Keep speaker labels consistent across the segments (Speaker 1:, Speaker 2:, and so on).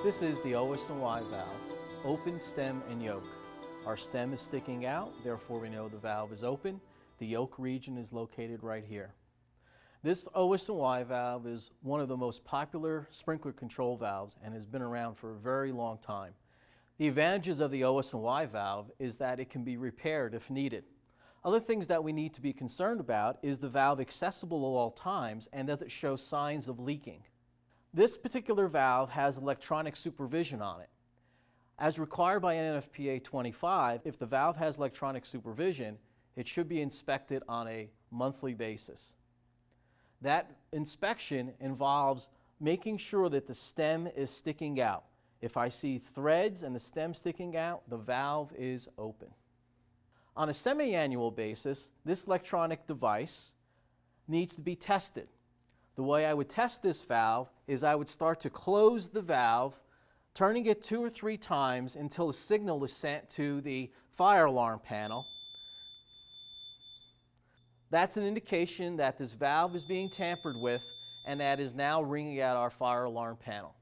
Speaker 1: This is the OS&Y valve, open, stem, and yoke. Our stem is sticking out, therefore we know the valve is open. The yoke region is located right here. This OS&Y valve is one of the most popular sprinkler control valves and has been around for a very long time. The advantages of the OS&Y valve is that it can be repaired if needed. Other things that we need to be concerned about is the valve accessible at all times and does it show signs of leaking. This particular valve has electronic supervision on it. As required by NFPA 25, if the valve has electronic supervision, it should be inspected on a monthly basis. That inspection involves making sure that the stem is sticking out. If I see threads and the stem sticking out, the valve is open. On a semi-annual basis, this electronic device needs to be tested. The way I would test this valve is I would start to close the valve, turning it 2 or 3 times until a signal is sent to the fire alarm panel. That's an indication that this valve is being tampered with and that is now ringing out our fire alarm panel.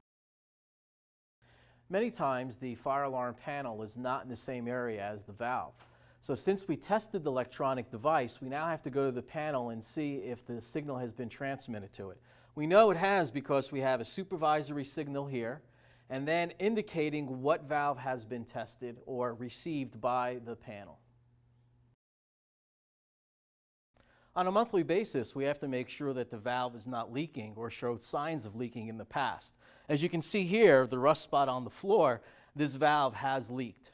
Speaker 1: Many times the fire alarm panel is not in the same area as the valve. So since we tested the electronic device, we now have to go to the panel and see if the signal has been transmitted to it. We know it has because we have a supervisory signal here and then indicating what valve has been tested or received by the panel. On a monthly basis, we have to make sure that the valve is not leaking or showed signs of leaking in the past. As you can see here, the rust spot on the floor, this valve has leaked.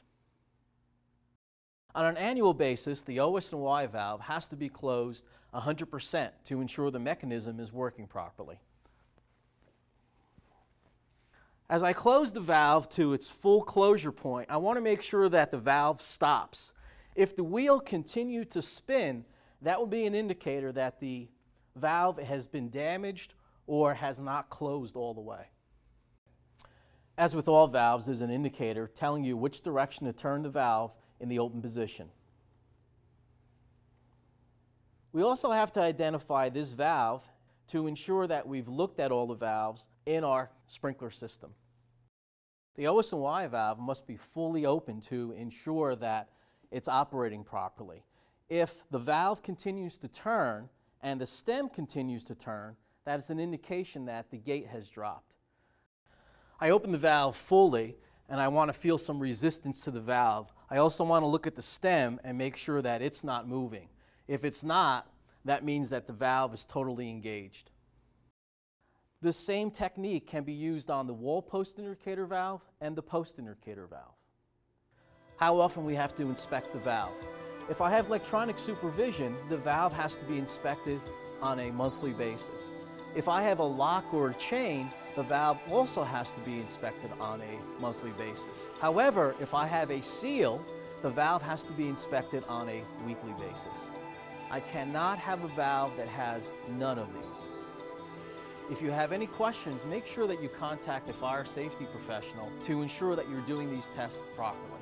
Speaker 1: On an annual basis, the OS&Y valve has to be closed 100% to ensure the mechanism is working properly. As I close the valve to its full closure point, I want to make sure that the valve stops. If the wheel continues to spin, that will be an indicator that the valve has been damaged or has not closed all the way. As with all valves, there's an indicator telling you which direction to turn the valve in the open position. We also have to identify this valve to ensure that we've looked at all the valves in our sprinkler system. The OS&Y valve must be fully open to ensure that it's operating properly. If the valve continues to turn and the stem continues to turn, that is an indication that the gate has dropped. I open the valve fully and I want to feel some resistance to the valve. I also want to look at the stem and make sure that it's not moving. If it's not, that means that the valve is totally engaged. This same technique can be used on the wall post indicator valve and the post indicator valve. How often we have to inspect the valve? If I have electronic supervision, the valve has to be inspected on a monthly basis. If I have a lock or a chain, the valve also has to be inspected on a monthly basis. However, if I have a seal, the valve has to be inspected on a weekly basis. I cannot have a valve that has none of these. If you have any questions, make sure that you contact a fire safety professional to ensure that you're doing these tests properly.